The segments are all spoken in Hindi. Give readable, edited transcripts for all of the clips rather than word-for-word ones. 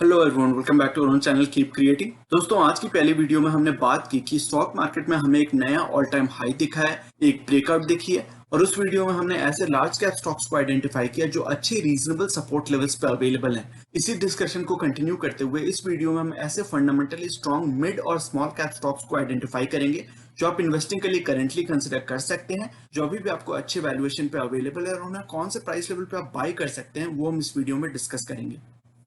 Hello everyone, welcome back to our channel keep creating. दोस्तों, आज की पहली वीडियो में हमने बात की कि स्टॉक मार्केट में हमें एक नया ऑल टाइम हाई दिखा है, एक ब्रेकआउट दिखी है और उस वीडियो में हमने ऐसे लार्ज कैप स्टॉक्स को आइडेंटिफाई किया जो अच्छे रीजनेबल सपोर्ट लेवल्स पे अवेलेबल हैं। इसी डिस्कशन को कंटिन्यू करते हुए इस वीडियो में हम ऐसे फंडामेंटली स्ट्रॉन्ग मिड और स्मॉल कैप स्टॉक्स को आइडेंटिफाई करेंगे जो आप इन्वेस्टिंग के लिए करेंटली कंसिडर कर सकते हैं, जो अभी भी आपको अच्छे वैल्यूएशन पे अवेलेबल है और उन्हें कौन से प्राइस लेवल पे आप बाय कर सकते हैं वो हम इस वीडियो में डिस्कस करेंगे।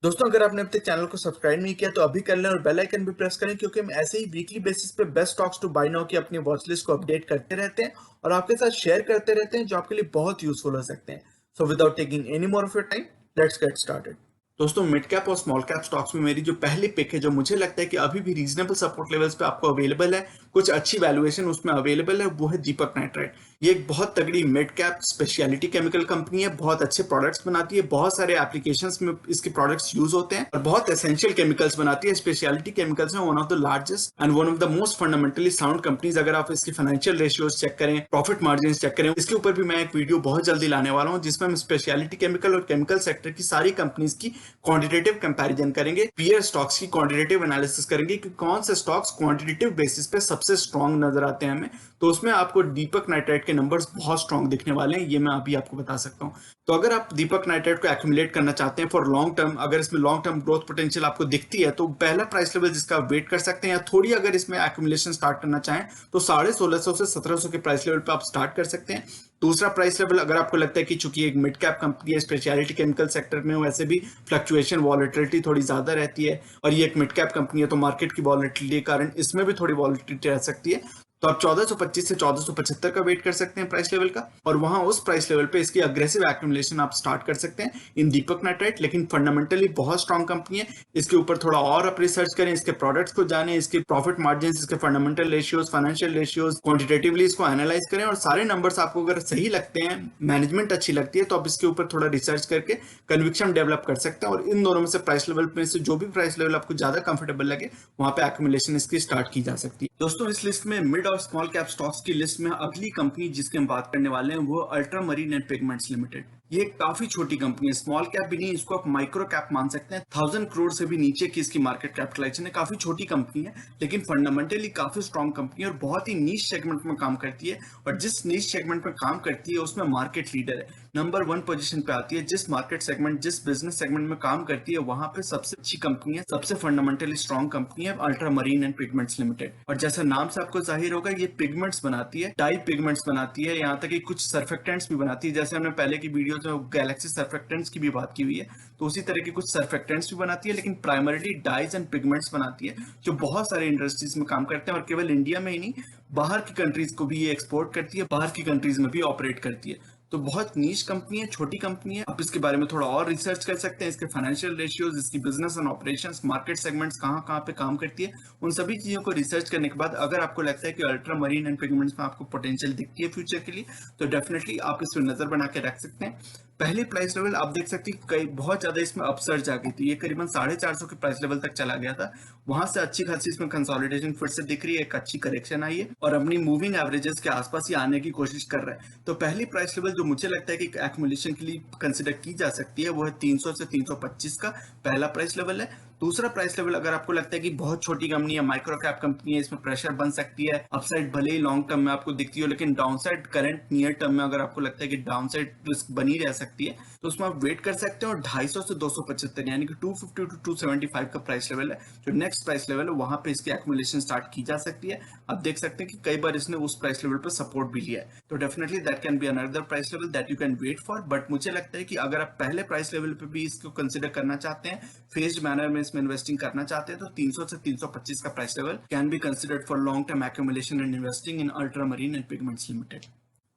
दोस्तों, अगर आपने अब तक चैनल को सब्सक्राइब नहीं किया तो अभी कर लें और बेल आइकन भी प्रेस करें, क्योंकि हम ऐसे ही वीकली बेसिस पे best stocks to buy now की अपनी वॉच लिस्ट को अपडेट करते रहते हैं और आपके साथ शेयर करते रहते हैं जो आपके लिए बहुत यूजफुल हो सकते हैं। So without taking any more of your time, let's get started. दोस्तों, मिड कैप और स्मॉल कैप स्टॉक्स में मेरी जो पहली पिक है, जो मुझे लगता है कि अभी भी रीजनेबल सपोर्ट लेवल्स पे आपको अवेलेबल है, कुछ अच्छी वैल्यूएशन उसमें अवेलेबल है, वो है दीपक नाइट्राइट। ये एक बहुत तगड़ी mid cap speciality chemical company है, बहुत अच्छे प्रोडक्ट्स बनाती है, बहुत सारे एप्लीकेशंस में इसके प्रोडक्ट्स यूज होते हैं और बहुत एसेंशियल केमिकल्स बनाती है। स्पेशलिटी केमिकल्स में one of the largest and one of the most fundamentally sound companies. अगर आप इसकी फाइनेंशियल रेशियोज चेक करें, प्रॉफिट मार्जिन चेक करें, इसके ऊपर भी मैं एक वीडियो बहुत जल्दी लाने वाला हूं जिसमें हम स्पेशलिटी केमिकल और केमिकल सेक्टर की सारी कंपनीज की क्वांटिटेटिव कंपैरिजन करेंगे, पीयर स्टॉक्स की क्वांटिटेटिव एनालिसिस करेंगे कि कौन से स्टॉक्स क्वांटिटेटिव बेसिस पे सबसे स्ट्रांग नजर आते हैं हमें। तो उसमें आपको दीपक नाइट्राइट के नंबर्स बहुत स्ट्रांग दिखने वाले हैं, ये मैं अभी आपको बता सकता हूं। तो अगर आप दीपक नाइट्राइट को एक्यूमुलेट करना चाहते हैं फॉर लॉन्ग टर्म, अगर इसमें लॉन्ग टर्म ग्रोथ पोटेंशियल आपको दिखती है, तो पहला प्राइस लेवल जिसका आप वेट कर सकते हैं, या थोड़ी अगर इसमें एक्यूमुलेशन स्टार्ट करना चाहें तो 1650 से 1700 के प्राइस लेवल पे आप स्टार्ट कर सकते हैं। दूसरा प्राइस लेवल, अगर आपको लगता है कि चूंकि एक मिड कैप कंपनी है, स्पेशलिटी केमिकल सेक्टर में वैसे भी फ्लक्चुएशन वॉलेटिलिटी थोड़ी ज्यादा रहती है और ये एक मिड कैप कंपनी है, तो मार्केट की वॉलेटिलिटी के कारण इसमें भी थोड़ी वॉलेटिलिटी रह सकती है, तो आप 1425 से 1475 का वेट कर सकते हैं प्राइस लेवल का, और वहां उस प्राइस लेवल पे इसकी अग्रेसिव एक्यूमुलेशन आप स्टार्ट कर सकते हैं इन दीपक नाइट्राइट। लेकिन फंडामेंटली बहुत स्ट्रांग कंपनी है, इसके ऊपर थोड़ा और आप रिसर्च करें, इसके प्रोडक्ट्स को जानें, इसके प्रॉफिट मार्जिन, इसके fundamental ratios, financial ratios, quantitatively इसको एनालाइज करें और सारे नंबर्स आपको अगर सही लगते हैं, मैनेजमेंट अच्छी लगती है, तो आप इसके ऊपर थोड़ा रिसर्च करके कन्विक्शन डेवलप कर सकते हैं और इन दोनों में से प्राइस लेवल में से जो भी प्राइस लेवल आपको ज्यादा कंफर्टेबल लगे वहां पे एक्यूमुलेशन इसकी स्टार्ट की जा सकती है। दोस्तों, इस लिस्ट में मिड और स्मॉल कैप स्टॉक्स की लिस्ट में अगली कंपनी जिसकी हम बात करने वाले हैं वो ultra marine and pigments limited. ये काफी छोटी कंपनी है, स्मॉल कैप भी नहीं, इसको आप माइक्रो कैप मान सकते हैं। 1000 करोड़ से भी नीचे की इसकी मार्केट कैपिटलाइजेशन है, काफी छोटी कंपनी है लेकिन फंडामेंटली काफी स्ट्रॉन्ग कंपनी है और बहुत ही नीश सेगमेंट में काम करती है, और जिस नीश सेगमेंट में काम करती है उसमें मार्केट लीडर है, नंबर 1 पोजीशन पे आती है। जिस मार्केट सेगमेंट, जिस बिजनेस सेगमेंट में काम करती है वहां पे सबसे अच्छी कंपनी है, सबसे फंडामेंटली स्ट्रॉन्ग कंपनी है ultra marine and pigments limited. और जैसा नाम से आपको जाहिर होगा, ये पिगमेंट्स बनाती है, डाई पिगमेंट्स बनाती है, यहाँ तक कि कुछ सर्फेक्टेंट्स भी बनाती है। जैसे हमने पहले की वीडियो में गैलेक्सी सर्फेक्टेंट्स की भी बात की हुई है, तो उसी तरह के कुछ सर्फेक्टेंट्स भी बनाती है, लेकिन प्राइमरली डाइज एंड पिगमेंट्स बनाती है जो बहुत सारे इंडस्ट्रीज में काम करते हैं और केवल इंडिया में ही नहीं, बाहर की कंट्रीज को भी ये एक्सपोर्ट करती है, बाहर की कंट्रीज में भी ऑपरेट करती है। तो बहुत नीश कंपनी है, छोटी कंपनी है। आप इसके बारे में थोड़ा और रिसर्च कर सकते हैं, इसके फाइनेंशियल रेशियोज, इसकी business and operations, market segments कहाँ कहाँ पे काम करती है, उन सभी चीजों को रिसर्च करने के बाद अगर आपको लगता है कि अल्ट्रा मरीन एंड पिगमेंट्स में आपको पोटेंशियल दिखती है फ्यूचर के लिए, तो डेफिनेटली आप इस पर नजर बना के रख सकते हैं। पहले प्राइस लेवल आप देख सकते हैं कई बहुत ज्यादा इसमें अपसर्ज आ गई थी, ये करीबन 450 के प्राइस लेवल तक चला गया था, वहां से अच्छी खासी इसमें कंसोलिडेशन फिर से दिख रही है, एक अच्छी करेक्शन आई है और अपनी मूविंग एवरेजेस के आसपास ही आने की कोशिश कर रहा है। तो पहली प्राइस लेवल जो मुझे लगता है कि एक्मुलेशन के लिए कंसिडर की जा सकती है वो है 300 से 325 का पहला प्राइस लेवल है। दूसरा प्राइस लेवल, अगर आपको लगता है कि बहुत छोटी कंपनी है, माइक्रो कैप कंपनी है, इसमें प्रेशर बन सकती है, अपसाइड भले ही लॉन्ग टर्म में आपको दिखती हो लेकिन डाउनसाइड करंट नियर टर्म में अगर आपको लगता है कि डाउनसाइड रिस्क बनी रह सकती है, तो उसमें आप वेट कर सकते हो। और 250 से 275 यानी कि 250 टू 275 का प्राइस लेवल है, जो नेक्स्ट प्राइस लेवल है, वहां पे इसकी एक्मुलेशन स्टार्ट की जा सकती है। आप देख सकते हैं कि कई बार इसने उस प्राइस लेवल पर सपोर्ट भी लिया है, तो definitely that can be another price level that you can wait for. But मुझे लगता है कि अगर आप पहले प्राइस लेवल पे भी इसको कंसिडर करना चाहते हैं, फेज्ड मैनर में इसमें इन्वेस्टिंग करना चाहते हैं, तो 300 से 325 का price level can be considered for long term accumulation and investing in ultra marine and pigments limited.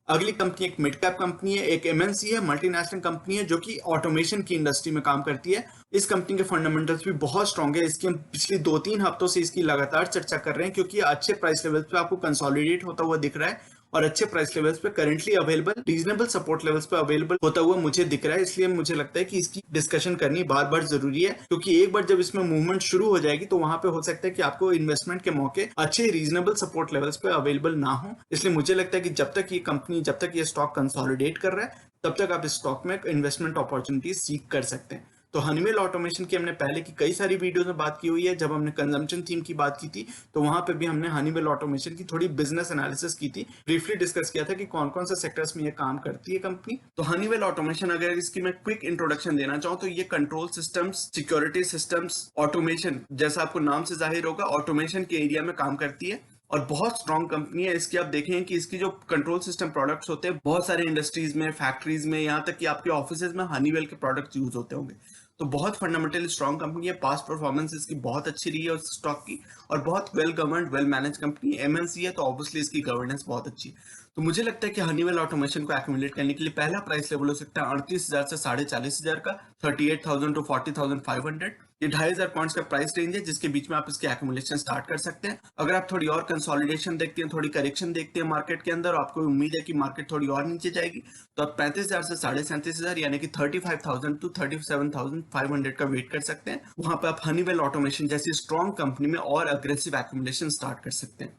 अगली कंपनी एक मिड कैप कंपनी है, एक एमएनसी है, मल्टीनेशनल कंपनी है जो कि ऑटोमेशन की इंडस्ट्री में काम करती है। इस कंपनी के फंडामेंटल्स भी बहुत स्ट्रांग है, इसकी हम पिछली 2-3 हफ्तों से इसकी लगातार चर्चा कर रहे हैं क्योंकि अच्छे प्राइस लेवल्स पे आपको कंसोलिडेट होता हुआ दिख रहा है और अच्छे प्राइस लेवल्स पे currently available, reasonable support levels पे अवेलेबल होता हुआ मुझे दिख रहा है। इसलिए मुझे लगता है कि इसकी डिस्कशन करनी बार बार जरूरी है, क्योंकि एक बार जब इसमें मूवमेंट शुरू हो जाएगी तो वहां पे हो सकता है कि आपको इन्वेस्टमेंट के मौके अच्छे रीजनेबल सपोर्ट लेवल्स पे अवेलेबल ना हो। इसलिए मुझे लगता है कि जब तक ये स्टॉक कंसोलिडेट कर रहा है, तब तक आप इस स्टॉक में इन्वेस्टमेंट अपॉर्चुनिटीज सीख कर सकते हैं। तो हनीवेल ऑटोमेशन की हमने पहले की कई सारी वीडियोस में बात की हुई है। जब हमने कंजम्पशन थीम की बात की थी तो वहां पे भी हमने हनीवेल ऑटोमेशन की थोड़ी बिजनेस एनालिसिस की थी, ब्रीफली डिस्कस किया था कि कौन कौन से सेक्टर्स में ये काम करती है कंपनी। तो हनीवेल ऑटोमेशन, अगर इसकी मैं क्विक इंट्रोडक्शन देना चाहूँ तो ये control systems, security systems, automation, जैसा आपको नाम से जाहिर होगा, ऑटोमेशन के एरिया में काम करती है और बहुत स्ट्रॉन्ग कंपनी है इसकी। आप देखें कि इसकी जो कंट्रोल सिस्टम प्रोडक्ट्स होते हैं बहुत सारे इंडस्ट्रीज में, फैक्ट्रीज में, यहाँ तक कि आपके ऑफिसेज में हनीवेल के प्रोडक्ट्स यूज होते होंगे। तो बहुत फंडामेंटली स्ट्रॉन्ग कंपनी है। पास्ट परफॉर्मेंस इसकी बहुत अच्छी रही है उस स्टॉक की, और बहुत well governed, well manage company है। एमएनसी है तो ऑब्वियसली इसकी गवर्नेंस बहुत अच्छी है। तो मुझे लगता है कि हनीवेल ऑटोमेशन को एक्यूमुलेट करने के लिए पहला प्राइस लेवल हो सकता है 38,000 से 40,500 का, 38,000 टू 40,500। ये 2,500 पॉइंट्स का प्राइस रेंज है जिसके बीच में आप इसकी एक्यूमुलेशन स्टार्ट कर सकते हैं। अगर आप थोड़ी और कंसोलिडेशन देखते हैं, थोड़ी करेक्शन देखते हैं मार्केट के अंदर, आपको उम्मीद है कि मार्केट थोड़ी और नीचे जाएगी, तो आप 35,000 से 37,500 यानी कि 35,000 टू 37,500 का वेट कर सकते हैं। वहां पे आप हनीवेल ऑटोमेशन जैसी स्ट्रॉन्ग कंपनी में और अग्रेसिव एक्यूमुलेशन स्टार्ट कर सकते हैं।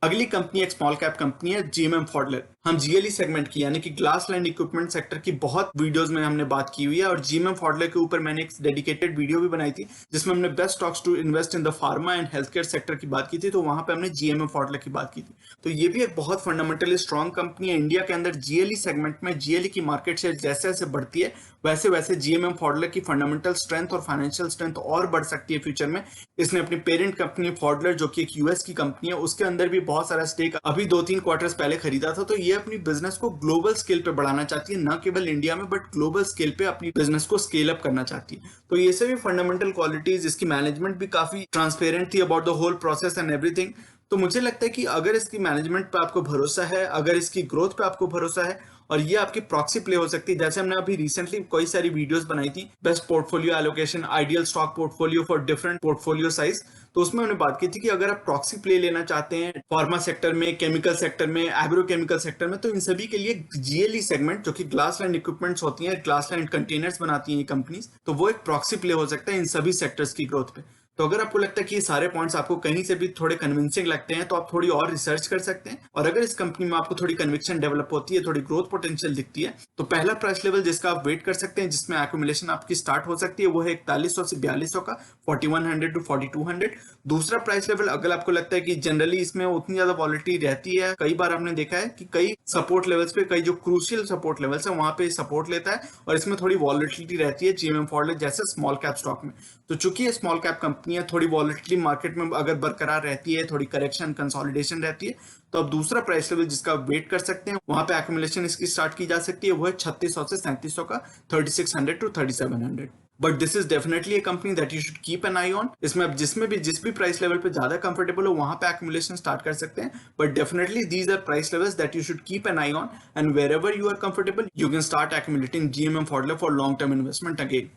अगली कंपनी एक स्मॉल कैप कंपनी है, जीएमएम फॉडलर। हम जीएलई सेगमेंट की यानी कि ग्लास लाइन इक्विपमेंट सेक्टर की बहुत वीडियोस में हमने बात की हुई है, और जीएमएम फॉडलर के ऊपर मैंने एक डेडिकेटेड वीडियो भी बनाई थी जिसमें हमने best stocks to invest in the pharma and health care sector की बात की थी। तो वहां पे हमने जीएमएम फॉडलर की बात की थी। तो ये भी एक बहुत फंडामेंटली स्ट्रॉन्ग कंपनी है। इंडिया के अंदर जीएलई सेगमेंट में जीएलई की मार्केट शेयर जैसे जैसे बढ़ती है वैसे वैसे जीएमएम फॉडलर की फंडामेंटल स्ट्रेंथ और फाइनेंशियल स्ट्रेंथ और बढ़ सकती है फ्यूचर में। इसने अपनी पेरेंट कंपनी फॉडलर, जो कि एक यूएस की कंपनी है, उसके अंदर भी बहुत सारा स्टेक अभी 2-3 क्वार्टर्स पहले खरीदा था। तो ये अपनी बिजनेस को ग्लोबल स्केल पे बढ़ाना चाहती है, न केवल इंडिया में बट ग्लोबल स्केल पे अपनी बिजनेस को स्केल अप करना चाहती है। तो ये सभी फंडामेंटल क्वालिटीज, इसकी मैनेजमेंट भी काफी ट्रांसपेरेंट थी about the whole process and everything. तो मुझे लगता है कि अगर इसकी मैनेजमेंट पे आपको भरोसा है, अगर इसकी ग्रोथ पे आपको भरोसा है, और ये आपकी प्रॉक्सी प्ले हो सकती है, जैसे हमने अभी रिसेंटली कई सारी वीडियोस बनाई थी, best portfolio allocation, ideal stock portfolio for different portfolio size. तो उसमें हमने बात की थी कि अगर आप प्रॉक्सी प्ले लेना चाहते हैं फार्मा सेक्टर में, केमिकल सेक्टर में, एग्रोकेमिकल सेक्टर में, तो इन सभी के लिए जीएलई सेगमेंट, जो कि ग्लास लाइन इक्विपमेंट्स होती है, ग्लास लाइन कंटेनर्स बनाती है ये कंपनीज, तो वो एक प्रॉक्सी प्ले हो सकता है इन सभी सेक्टर्स की ग्रोथ पे। तो अगर आपको लगता है कि ये सारे पॉइंट्स आपको कहीं से भी थोड़े कन्विंसिंग लगते हैं तो आप थोड़ी और रिसर्च कर सकते हैं, और अगर इस कंपनी में आपको थोड़ी कन्विक्शन डेवलप होती है, थोड़ी ग्रोथ पोटेंशियल दिखती है, तो पहला प्राइस लेवल जिसका आप वेट कर सकते हैं, जिसमें एक्यूमुलेशन आपकी स्टार्ट हो सकती है, वो है 4100 से 4200 का, 4100 टू 4200। दूसरा प्राइस लेवल, अगर आपको लगता है कि जनरली इसमें उतनी ज्यादा वॉलिटिलिटी रहती है, कई बार हमने देखा है कि कई सपोर्ट लेवल्स पे, कई जो क्रूशियल सपोर्ट लेवल्स है वहां पे सपोर्ट लेता है, और इसमें थोड़ी वॉलिटिलिटी रहती है जीएमएम फॉडलर जैसे स्मॉल कैप स्टॉक में। तो चूंकि ये स्मॉल कैप कंपनी है, थोड़ी वॉलिटिलिटी मार्केट में अगर बरकरार रहती है, थोड़ी करेक्शन, कंसोलिडेशन रहती है, तो अब दूसरा प्राइस लेवल जिसका आप वेट कर सकते हैं, वहां पे एक्यूमुलेशन इसकी स्टार्ट की जा सकती है, वो है 3600 से 3700 का, 3600 to 3700। But this is definitely a company that you should keep an eye on. इसमें आप जिस भी प्राइस लेवल पे ज्यादा कंफर्टेबल हो वहां पे एक्यूमुलेशन स्टार्ट कर सकते हैं, but definitely these are price levels that you should keep an eye on, and wherever you are comfortable you can start accumulating GMM Pfaudler for long term investment again.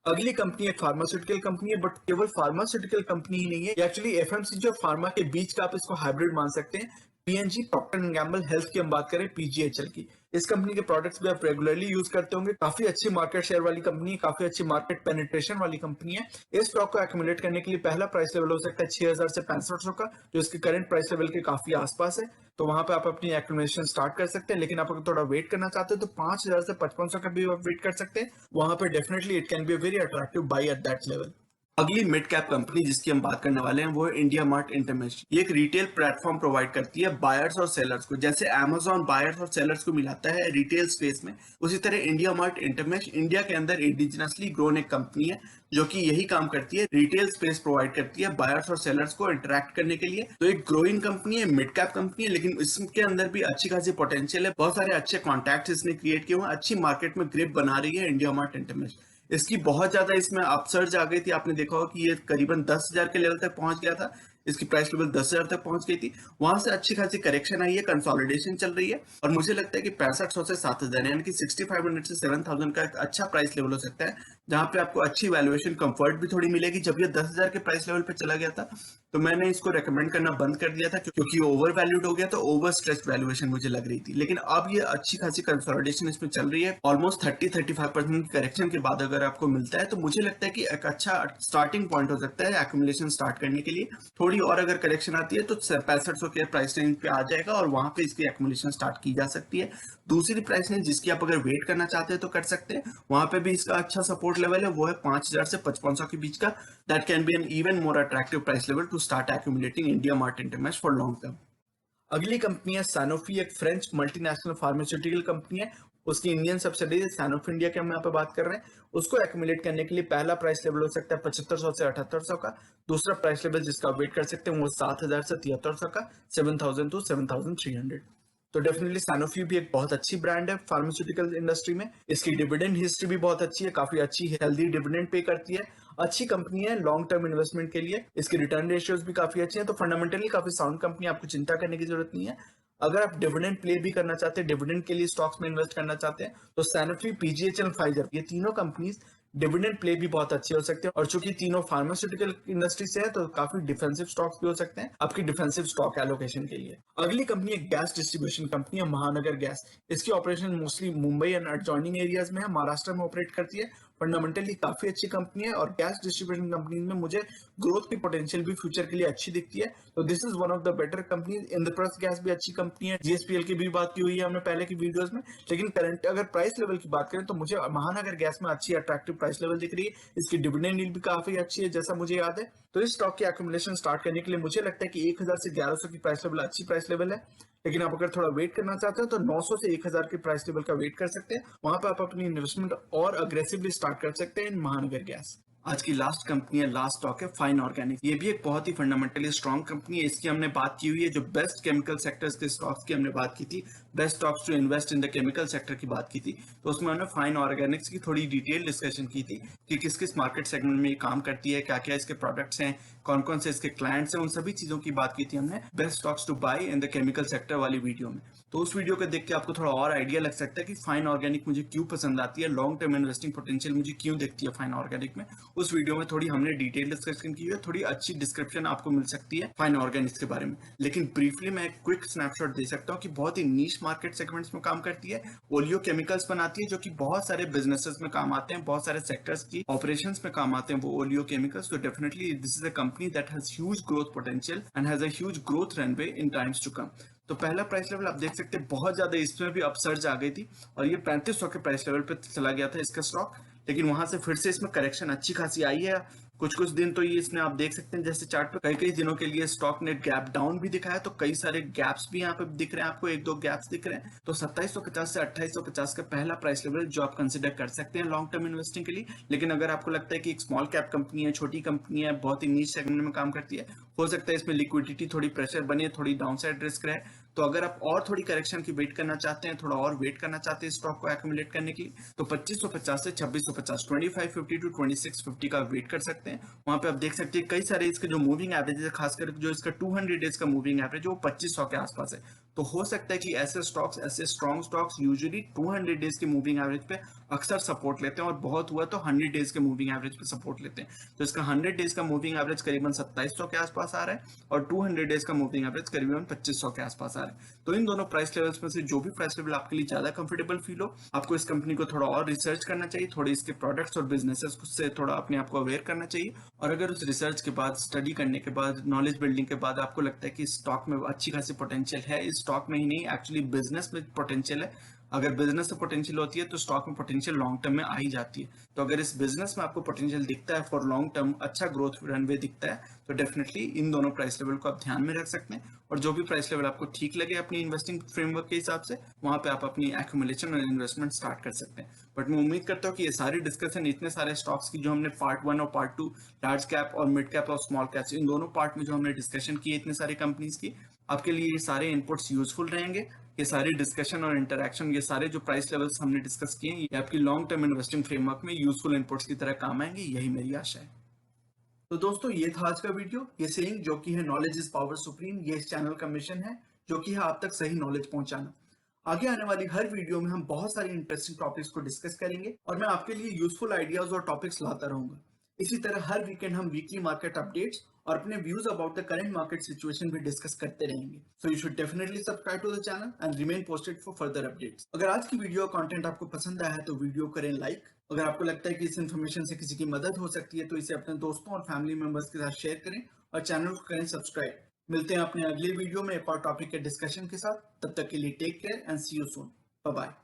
अगली कंपनी एक फार्मास्यूटिकल कंपनी है, बट केवल फार्मास्यूटिकल कंपनी ही नहीं है, एक्चुअली एफएमसीजी और फार्मा के बीच का आप इसको हाइब्रिड मान सकते हैं। PNG, Procter and Gamble health की हम बात करें, पीजीएचएल की, इस कंपनी के प्रोडक्ट्स भी आप रेगुलरली यूज करते होंगे। काफी अच्छी मार्केट शेयर वाली कंपनी है, काफी अच्छी मार्केट पेनिट्रेशन वाली कंपनी है। इस स्टॉक को एक्यूमुलेट करने के लिए पहला प्राइस लेवल हो सकता है 6000 से 6500 का, जो इसके करंट प्राइस लेवल के काफी आसपास है। तो वहां पे आप अपनी एक्यूमुलेशन स्टार्ट कर सकते हैं, लेकिन आप अगर थोड़ा वेट करना चाहते हो तो 5000 से 5500 का भी आप वेट कर सकते हैं। वहां पे definitely it can be very attractive by at that level. अगली मिड कैप कंपनी जिसकी हम बात करने वाले हैं वो है इंडिया मार्ट इंटरमेश। ये एक रिटेल प्लेटफॉर्म प्रोवाइड करती है बायर्स और सेलर्स को। जैसे अमेजॉन बायर्स और सेलर्स को मिलाता है रिटेल स्पेस में, उसी तरह इंडिया मार्ट इंटरमेश इंडिया के अंदर इंडिजिनसली ग्रोन एक कंपनी है जो कि यही काम करती है, रिटेल स्पेस प्रोवाइड करती है बायर्स और सेलर्स को इंटरेक्ट करने के लिए। तो एक ग्रोइंग कंपनी है, मिड कैप कंपनी है, लेकिन इसके अंदर भी अच्छी खासी पोटेंशियल है। बहुत सारे अच्छे कॉन्टैक्ट इसने क्रिएट किए हुए, अच्छी मार्केट में ग्रिप बना रही है इंडिया मार्ट इंटरमेश। इसकी बहुत ज्यादा इसमें अपसर्ज आ गई थी, आपने देखा होगा कि ये करीबन 10,000 के लेवल तक पहुंच गया था, इसकी प्राइस लेवल 10,000 तक पहुंच गई थी। वहां से अच्छी खासी करेक्शन आई है, कंसोलिडेशन चल रही है, और मुझे लगता है कि 6500 से 7000 यानी कि 6500 से 7000 का एक अच्छा प्राइस लेवल हो सकता है, जहां पे आपको अच्छी वैल्यूएशन कंफर्ट भी थोड़ी मिलेगी। जब ये 10,000 के प्राइस लेवल पे चला गया था तो मैंने इसको रेकमेंड करना बंद कर दिया था, क्योंकि ओवर वैल्यूड हो गया, तो ओवर स्ट्रेस्ड वैल्यूएशन मुझे लग रही थी। लेकिन अब ये अच्छी खासी कंसोलिडेशन इसमें चल रही है, ऑलमोस्ट 30-35% करेक्शन के बाद अगर आपको मिलता है तो मुझे लगता है कि एक अच्छा स्टार्टिंग पॉइंट हो सकता है एक्यूमुलेशन स्टार्ट करने के लिए। थोड़ी थोड़ी और अगर करेक्शन आती है तो 6500 के प्राइस रेंज पे आ जाएगा और वहां पे इसकी एक्यूमुलेशन स्टार्ट की जा सकती है। दूसरी प्राइस रेंज जिसकी आप अगर वेट करना चाहते हैं तो कर सकते हैं, वहां पे भी इसका अच्छा सपोर्ट लेवल है, वो है 5000 से 5500 के बीच का। That can be an even more attractive price level to start accumulating IndiaMART Intermesh for long term. अगली कंपनी है सैनोफी, एक फ्रेंच मल्टीनेशनल फार्मास्यूटिकल कंपनी है। उसकी इंडियन सब्सिडीज सैनोफी इंडिया की हम यहाँ पे बात कर रहे हैं। उसको एक्यूमुलेट करने के लिए पहला प्राइस लेवल हो सकता है 7500 से 7800 का। दूसरा प्राइस लेवल जिसका आप वेट कर सकते हैं वो 7000 से 7300 का, 7000 टू 7300। तो डेफिनेटली सैनोफी भी एक बहुत अच्छी ब्रांड है फार्मास्यूटिकल इंडस्ट्री में। इसकी डिविडेंड हिस्ट्री भी बहुत अच्छी है, काफी अच्छी हेल्दी डिविडेंड पे करती है। अच्छी कंपनी है लॉन्ग टर्म इन्वेस्टमेंट के लिए। इसकी रिटर्न रेशियोज भी काफी अच्छी है, तो फंडामेंटली काफी साउंड कंपनी, आपको चिंता करने की जरूरत नहीं है। अगर आप डिविडेंड प्ले भी करना चाहते हैं, डिविडेंड के लिए स्टॉक्स में इन्वेस्ट करना चाहते हैं, तो सैनोफी, पीजीएचएल, फाइजर, ये तीनों कंपनीज डिविडेंड प्ले भी बहुत अच्छे हो सकते हैं। और चूंकि तीनों फार्मास्यूटिकल इंडस्ट्री से है तो काफी डिफेंसिव स्टॉक्स भी हो सकते हैं आपकी डिफेंसिव स्टॉक एलोकेशन के लिए। अगली कंपनी एक गैस डिस्ट्रीब्यूशन कंपनी है, महानगर गैस। इसकी operation mostly Mumbai and adjoining areas में है, महाराष्ट्र में ऑपरेट करती है। फंडामेंटली काफी अच्छी कंपनी है और गैस डिस्ट्रीब्यूशन कंपनी में मुझे ग्रोथ की पोटेंशियल भी फ्यूचर के लिए अच्छी दिखती है। तो this is one of the better company. Indraprastha gas भी अच्छी कंपनी है, जीएसपीएल की भी बात की हुई है हमने पहले की वीडियोस में। लेकिन करंट अगर प्राइस लेवल की बात करें तो मुझे महानगर गैस में अच्छी अट्रैक्टिव प्राइस लेवल दिख रही है। इसकी डिविडेंड यील्ड भी काफी अच्छी है जैसा मुझे याद है। तो इस स्टॉक की एक्यूमुलेशन स्टार्ट करने के लिए मुझे लगता है कि 1000 से 1100 की प्राइस लेवल अच्छी प्राइस लेवल है। लेकिन आप अगर थोड़ा वेट करना चाहते हो तो 900 से 1000 के प्राइस लेवल का वेट कर सकते हैं। वहां पे आप अपनी इन्वेस्टमेंट और अग्रेसिवली स्टार्ट कर सकते हैं इन महानगर गैस। आज की लास्ट कंपनी है, लास्ट स्टॉक है फाइन ऑर्गेनिक। ये भी एक बहुत ही फंडामेंटली स्ट्रॉन्ग कंपनी है। इसकी हमने बात की हुई है, जो बेस्ट केमिकल सेक्टर्स के स्टॉक्स की हमने बात की थी, best stocks to invest in the chemical sector की बात की थी। तो उसमें हमने फाइन ऑर्गेनिक्स की थोड़ी डिटेल डिस्कशन की थी कि किस किस मार्केट सेगमेंट में ये काम करती है, क्या क्या इसके प्रोडक्ट्स हैं, कौन कौन से इसके क्लाइंट्स हैं, उन सभी चीजों की बात की थी हमने best stocks to buy in the chemical sector वाली वीडियो में। तो उस वीडियो को देख के आपको थोड़ा और आइडिया लग सकता है कि फाइन ऑर्गेनिक मुझे क्यों पसंद आती है, लॉन्ग टर्म इन्वेस्टिंग पोटेंशियल मुझे क्यों दिखती है फाइन ऑर्गेनिक में। उस वीडियो में थोड़ी हमने डिटेल डिस्कशन की है, थोड़ी अच्छी डिस्क्रिप्शन आपको मिल सकती है फाइन ऑर्गेनिक्स के बारे में। लेकिन ब्रीफली मैं एक क्विक स्नैपशॉट दे सकता हूँ कि बहुत ही नीश मार्केट सेगमेंट्स में काम करती है, ओलियो केमिकल्स बनाती है, जो कि बहुत सारे बिजनेसेस में काम आते हैं, बहुत सारे सेक्टर्स की ऑपरेशंस में काम आते हैं वो ओलियो केमिकल्स। तो definitely this is a company that has huge growth potential and has a huge growth runway in times to come. तो पहला प्राइस लेवल आप देख सकते हैं बहुत ज्यादा इसमें भी अपसर्ज आ गई थी और ये 3500 के प्राइस लेवल पे चला गया था इसका स्टॉक। लेकिन वहां से फिर से इसमें करेक्शन अच्छी खासी आई है। कुछ कुछ दिन तो ये इसने आप देख सकते हैं जैसे चार्ट पे कई कई दिनों के लिए स्टॉक ने गैप डाउन भी दिखाया, तो कई सारे गैप्स भी यहाँ पे दिख रहे हैं आपको, एक दो गैप्स दिख रहे हैं। तो 2750 से 2850 का पहला प्राइस लेवल जो आप कंसिडर कर सकते हैं लॉन्ग टर्म इन्वेस्टिंग के लिए। लेकिन अगर आपको लगता है कि एक स्मॉल कैप कंपनी है, छोटी कंपनी है, बहुत ही नीच सेगमेंट में काम करती है, हो सकता है इसमें लिक्विडिटी थोड़ी प्रेशर बने, थोड़ी डाउनसाइड रिस्क रहे, तो अगर आप और थोड़ी करेक्शन की वेट करना चाहते हैं, थोड़ा और वेट करना चाहते हैं स्टॉक को एक्यूमुलेट करने के लिए, तो 2550 से 2650, 2550 टू 2650 का वेट कर सकते हैं। वहां पे आप देख सकते हैं कई सारे इसके जो मूविंग एवरेज है, खासकर जो इसका 200 डेज का मूविंग एवरेज है वो 2500 के आसपास है। तो हो सकता है कि ऐसे स्टॉक्स, ऐसे स्ट्रॉन्ग स्टॉक्स यूजुअली 200 डेज के मूविंग एवरेज पे अक्सर सपोर्ट लेते हैं और बहुत हुआ तो 100 डेज के मूविंग एवरेज पे सपोर्ट लेते हैं। तो इसका 100 डेज का मूविंग एवरेज करीबन 2700 के आसपास आ रहा है और 200 डेज का मूविंग एवरेज करीबन 2500 के आसपास आ रहा है। तो इन दोनों प्राइस लेवल्स में से जो भी प्राइस लेवल आपके लिए ज्यादा कंफर्टेबल फील हो, आपको इस कंपनी को थोड़ा और रिसर्च करना चाहिए, थोड़े इसके प्रोडक्ट्स और बिजनेसेस से थोड़ा अपने आप को अवेयर करना चाहिए। और अगर उस रिसर्च के बाद, स्टडी करने के बाद, नॉलेज बिल्डिंग के बाद आपको लगता है कि स्टॉक में अच्छी खासी पोटेंशियल है, इस स्टॉक में ही नहीं एक्चुअली बिजनेस में पोटेंशियल है, अगर बिजनेस से पोटेंशियल होती है तो स्टॉक में पोटेंशियल लॉन्ग टर्म में आ ही जाती है। तो अगर इस बिजनेस में आपको पोटेंशियल दिखता है फॉर लॉन्ग टर्म, अच्छा ग्रोथ रनवे दिखता है, तो डेफिनेटली इन दोनों प्राइस लेवल को आप ध्यान में रख सकते हैं। और जो भी प्राइस लेवल आपको ठीक लगे अपनी इन्वेस्टिंग फ्रेमवर्क के हिसाब से, वहां पे आप अपनी एक्यूमुलेशन और इन्वेस्टमेंट स्टार्ट कर सकते हैं। बट मैं उम्मीद करता हूँ कि ये सारी डिस्कशन इतने सारे स्टॉक्स की जो हमने पार्ट 1 और पार्ट 2, लार्ज कैप और मिड कैप और स्मॉल कैप, इन दोनों पार्ट में जो हमने डिस्कशन की है इतने सारी कंपनीज की, आपके लिए ये सारे इनपुट्स यूजफुल रहेंगे। ये सारी डिस्कशन और इंटरेक्शन, ये सारे जो प्राइस लेवल्स हमने डिस्कस किए, ये आपकी लॉन्ग टर्म इन्वेस्टिंग फ्रेमवर्क में यूजफुल इनपुट्स की तरह काम आएंगे, यही मेरी आशा है। तो दोस्तों ये था आज का वीडियो। ये सेइंग जो कि है नॉलेज इज पावर सुप्रीम, ये इस चैनल का मिशन है जो कि है आप तक सही नॉलेज पहुंचाना। आगे आने वाली हर वीडियो में हम बहुत सारी इंटरेस्टिंग टॉपिक्स को डिस्कस करेंगे और मैं आपके लिए यूजफुल आइडियाज और टॉपिक्स लाता रहूंगा। इसी तरह हर वीकेंड हम वीकली मार्केट अपडेट्स और अपने views about the current market situation भी डिस्कस करते रहेंगे। So you should definitely subscribe to the channel and remain posted for further updates. अगर आज की वीडियो कंटेंट आपको पसंद आया है तो वीडियो करें लाइक, अगर आपको लगता है कि इस इन्फॉर्मेशन से किसी की मदद हो सकती है तो इसे अपने दोस्तों और फैमिली मेंबर्स के साथ शेयर करें और चैनल को करें सब्सक्राइब। मिलते हैं अपने अगले वीडियो में एक और टॉपिक के डिस्कशन के साथ। तब तक के लिए take care and see you soon. Bye bye.